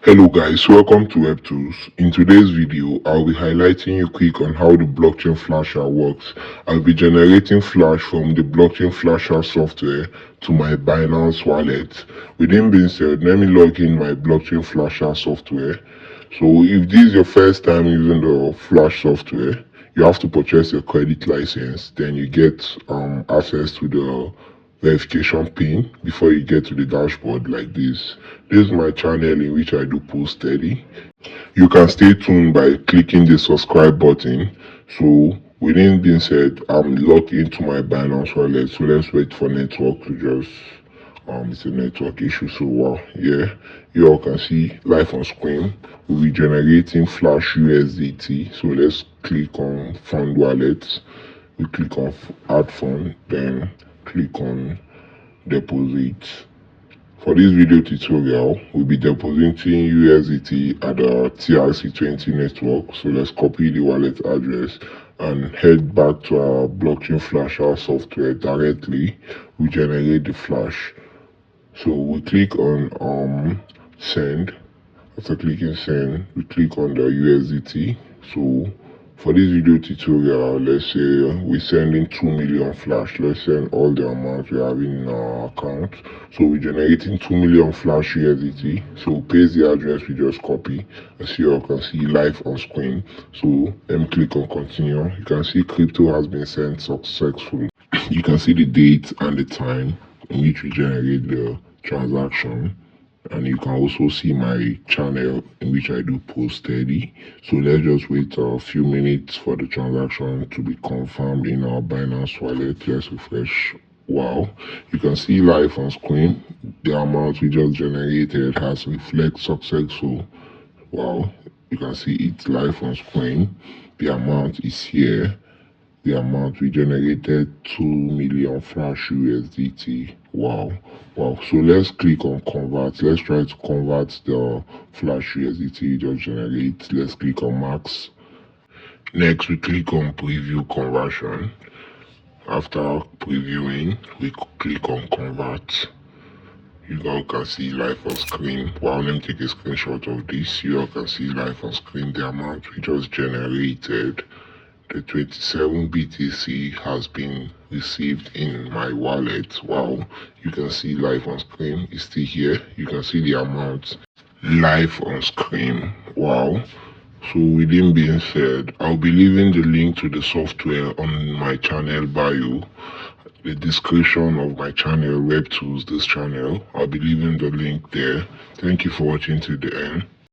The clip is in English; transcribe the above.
Hello guys, welcome to Web Tools. In today's video, I'll be highlighting you quick on how the blockchain flasher works. I'll be generating Flash from the blockchain flasher software to my Binance wallet. With that being said, let me log in my blockchain flasher software. So if this is your first time using the Flash software, you have to purchase a credit license. Then you get access to the verification pin before you get to the dashboard like this. This is my channel in which I do post steady. You can stay tuned by clicking the subscribe button. So with that being said, I'm logged into my Binance wallet. So let's wait for network to just it's a network issue. So wow, yeah, you all can see live on screen. We'll be generating Flash USDT. So let's click on fund wallet. We click on add fund, then click on deposit. For this video tutorial, we'll be depositing USDT at the Trc20 network. So let's copy the wallet address and head back to our blockchain flasher software directly. We generate the flash. So we click on send. After clicking send, we click on the USDT. So for this video tutorial, let's say we're sending 2 million flash. Let's send all the amount we have in our account. So we're generating 2 million flash USDT. So paste the address we just copy. As you all can see live on screen. So let me click on continue. You can see crypto has been sent successfully. You can see the date and the time in which we generate the transaction, and you can also see my channel in which I do post steady. So let's just wait a few minutes for the transaction to be confirmed in our Binance wallet. Let's refresh. Wow, you can see live on screen the amount we just generated has reflected successful. Wow, you can see it live on screen. The amount is here. The amount we generated 2 million Flash USDT. Wow. So let's click on convert. Let's try to convert the Flash USDT we just generate. Let's click on max. Next, we click on preview conversion. After previewing, we click on convert. You all can see live on screen. Wow, let me take a screenshot of this. You all can see live on screen the amount we just generated. The 27 BTC has been received in my wallet. Wow, you can see live on screen. It's still here. You can see the amount live on screen. Wow. So with that being said, I'll be leaving the link to the software on my channel bio, the description of my channel, Web Tools, this channel. I'll be leaving the link there. Thank you for watching to the end.